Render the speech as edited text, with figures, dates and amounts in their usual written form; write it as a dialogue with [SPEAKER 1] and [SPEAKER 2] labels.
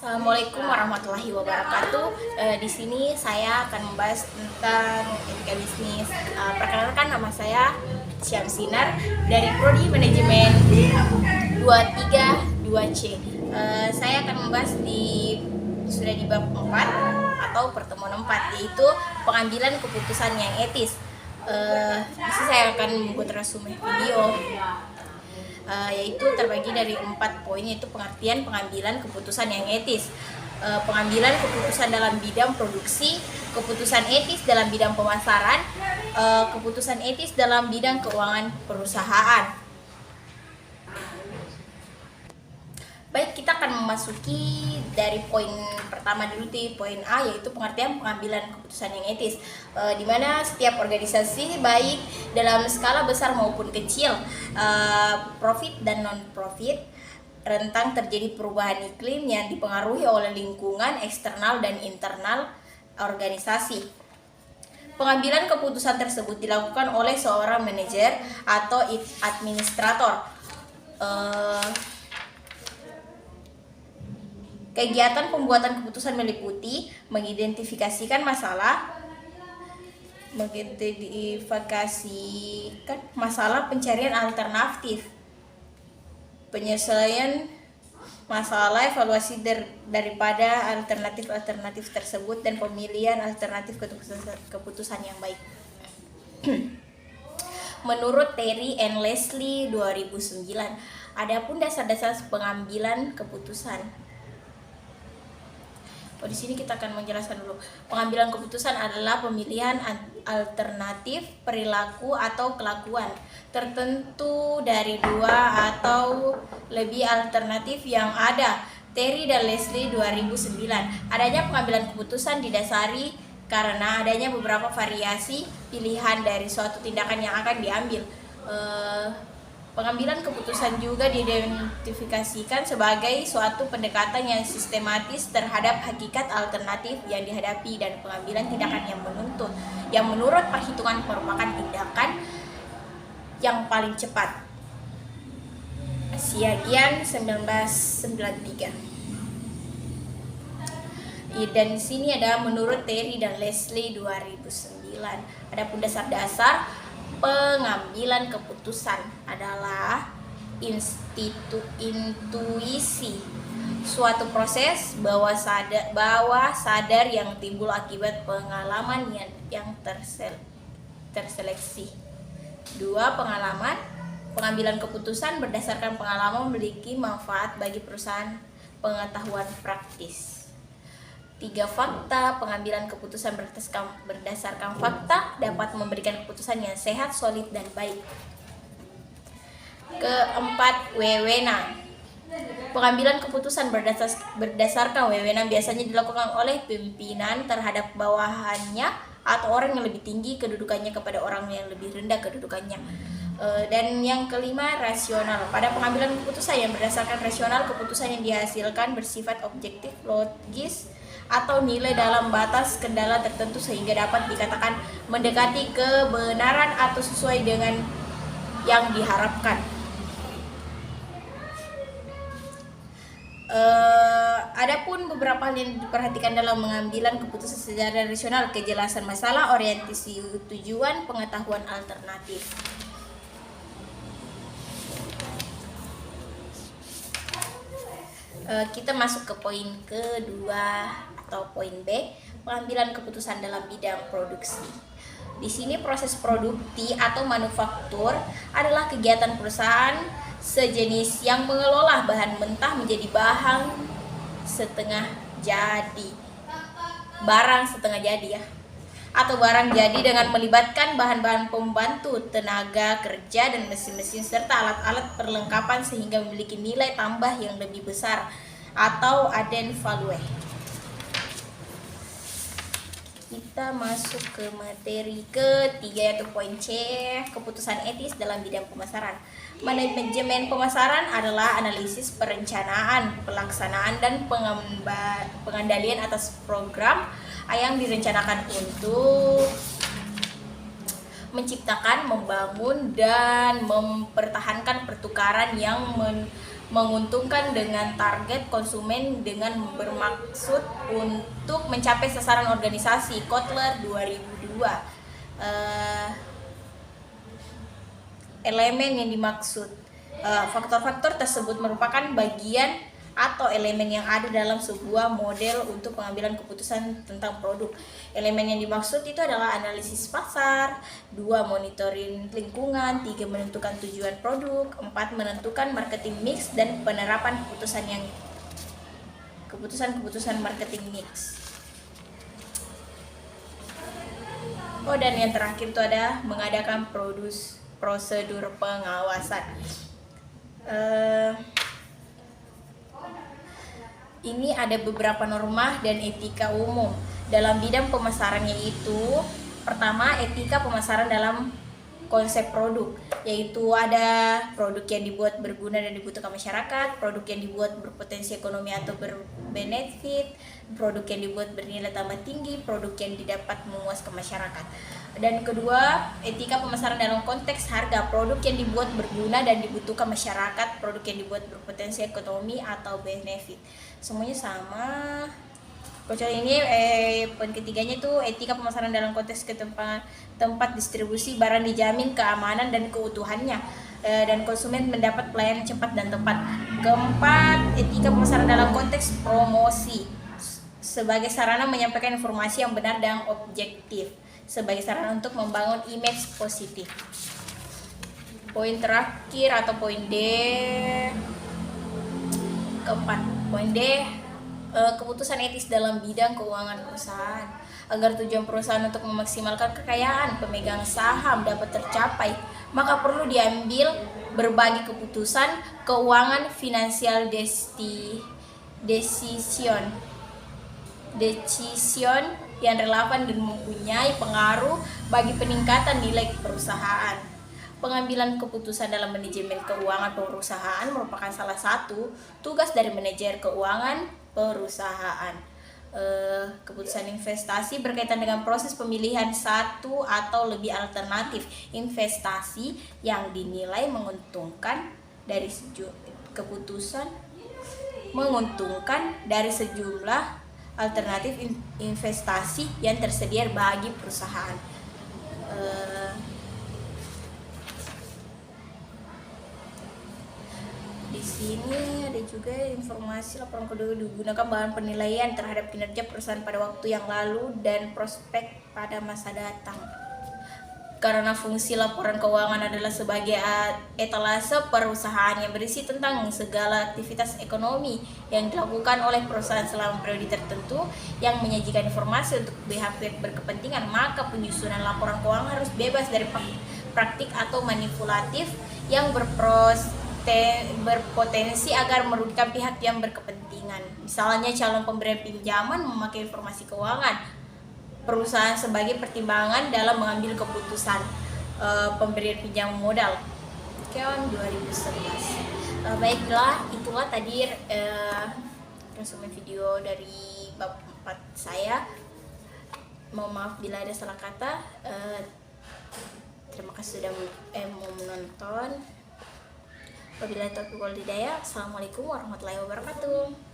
[SPEAKER 1] Assalamualaikum warahmatullahi wabarakatuh. Di sini saya akan membahas tentang etika bisnis. Perkenalkan, nama saya Syamsinar dari Prodi Manajemen 232C. Saya akan membahas sudah di bab 4 atau pertemuan 4, yaitu pengambilan keputusan yang etis. Di sini saya akan membuat resume video, yaitu terbagi dari 4 poin, yaitu pengertian pengambilan keputusan yang etis, pengambilan keputusan dalam bidang produksi, keputusan etis dalam bidang pemasaran, keputusan etis dalam bidang keuangan perusahaan. Baik, kita akan memasuki dari poin pertama dulu, di poin A, yaitu pengertian pengambilan keputusan yang etis, di mana setiap organisasi, baik dalam skala besar maupun kecil, profit dan non-profit, rentan terjadi perubahan iklim yang dipengaruhi oleh lingkungan eksternal dan internal organisasi. Pengambilan keputusan tersebut dilakukan oleh seorang manajer atau administrator. Kegiatan pembuatan keputusan meliputi mengidentifikasikan masalah, pencarian alternatif, penyelesaian masalah, evaluasi daripada alternatif tersebut, dan pemilihan alternatif keputusan yang baik. Menurut Terry and Leslie 2009, adapun dasar-dasar pengambilan keputusan. Di sini kita akan menjelaskan dulu. Pengambilan keputusan adalah pemilihan alternatif perilaku atau kelakuan tertentu dari 2 atau lebih alternatif yang ada. Terry dan Leslie 2009. Adanya pengambilan keputusan didasari karena adanya beberapa variasi pilihan dari suatu tindakan yang akan diambil. Pengambilan keputusan juga diidentifikasikan sebagai suatu pendekatan yang sistematis terhadap hakikat alternatif yang dihadapi dan pengambilan tindakan yang menurut perhitungan merupakan tindakan yang paling cepat. Siagian 1993. Dan di sini ada menurut Terry dan Leslie 2009. Adapun dasar-dasar pengambilan keputusan adalah intuisi, suatu proses bawah sadar yang timbul akibat pengalaman yang terseleksi. 2. Pengalaman. Pengambilan keputusan berdasarkan pengalaman memiliki manfaat bagi perusahaan pengetahuan praktis. 3. Fakta. Pengambilan keputusan berdasarkan fakta dapat memberikan keputusan yang sehat, solid, dan baik. 4. Wewenang. Pengambilan keputusan berdasarkan wewenang biasanya dilakukan oleh pimpinan terhadap bawahannya atau orang yang lebih tinggi kedudukannya kepada orang yang lebih rendah kedudukannya. Dan yang 5, rasional. Pada pengambilan keputusan yang berdasarkan rasional, keputusan yang dihasilkan bersifat objektif, logis, atau nilai dalam batas kendala tertentu sehingga dapat dikatakan mendekati kebenaran atau sesuai dengan yang diharapkan. Adapun beberapa hal yang diperhatikan dalam pengambilan keputusan secara rasional: kejelasan masalah, orientasi tujuan, pengetahuan alternatif. Kita masuk ke poin kedua atau poin B, pengambilan keputusan dalam bidang produksi. Di sini proses produksi atau manufaktur adalah kegiatan perusahaan sejenis yang mengelola bahan mentah menjadi barang setengah jadi atau barang jadi dengan melibatkan bahan-bahan pembantu, tenaga kerja, dan mesin-mesin serta alat-alat perlengkapan sehingga memiliki nilai tambah yang lebih besar atau added value. Kita masuk ke materi ketiga, yaitu poin C, keputusan etis dalam bidang pemasaran. Manajemen pemasaran adalah analisis, perencanaan, pelaksanaan, dan pengandalian atas program yang direncanakan untuk menciptakan, membangun, dan mempertahankan pertukaran yang menguntungkan dengan target konsumen dengan bermaksud untuk mencapai sasaran organisasi Kotler 2002. Elemen yang dimaksud. Faktor-faktor tersebut merupakan bagian atau elemen yang ada dalam sebuah model untuk pengambilan keputusan tentang produk. Elemen yang dimaksud itu adalah analisis pasar, 2 monitoring lingkungan, 3 menentukan tujuan produk, 4 menentukan marketing mix dan penerapan keputusan marketing mix. Dan yang terakhir itu ada mengadakan prosedur pengawasan. Ini ada beberapa norma dan etika umum dalam bidang pemasaran, yaitu pertama, etika pemasaran dalam konsep produk, yaitu ada produk yang dibuat berguna dan dibutuhkan masyarakat, produk yang dibuat berpotensi ekonomi atau berbenefit, produk yang dibuat bernilai tambah tinggi, produk yang didapat memuaskan masyarakat. Dan kedua, etika pemasaran dalam konteks harga, produk yang dibuat berguna dan dibutuhkan masyarakat, produk yang dibuat berpotensi ekonomi atau benefit. Semuanya sama. Kecuali ini poin ketiganya itu etika pemasaran dalam konteks tempat distribusi barang dijamin keamanan dan keutuhannya, dan konsumen mendapat pelayanan cepat dan tepat. Keempat, etika pemasaran dalam konteks promosi sebagai sarana menyampaikan informasi yang benar dan objektif, sebagai sarana untuk membangun image positif. Poin terakhir atau poin D keempat, poin D, keputusan etis dalam bidang keuangan perusahaan. Agar tujuan perusahaan untuk memaksimalkan kekayaan pemegang saham dapat tercapai, maka perlu diambil berbagai keputusan keuangan finansial decision yang relevan dan mempunyai pengaruh bagi peningkatan nilai perusahaan. Pengambilan keputusan dalam manajemen keuangan perusahaan merupakan salah satu tugas dari manajer keuangan perusahaan. Keputusan investasi berkaitan dengan proses pemilihan satu atau lebih alternatif investasi yang dinilai menguntungkan dari sejumlah alternatif investasi yang tersedia bagi perusahaan. Di sini ada juga informasi laporan kedua digunakan bahan penilaian terhadap kinerja perusahaan pada waktu yang lalu dan prospek pada masa datang. Karena fungsi laporan keuangan adalah sebagai etalase perusahaan yang berisi tentang segala aktivitas ekonomi yang dilakukan oleh perusahaan selama periode tertentu yang menyajikan informasi untuk pihak-pihak berkepentingan, maka penyusunan laporan keuangan harus bebas dari praktik atau manipulatif yang berpotensi agar merugikan pihak yang berkepentingan. Misalnya calon pemberi pinjaman memakai informasi keuangan perusahaan sebagai pertimbangan dalam mengambil keputusan pemberian pinjam modal. Tahun 2011. Baiklah, itulah tadi resume video dari bab 4 saya. Mohon maaf bila ada salah kata. Terima kasih sudah mau menonton. Wabillahi taufiq wal hidayah. Assalamualaikum warahmatullahi wabarakatuh.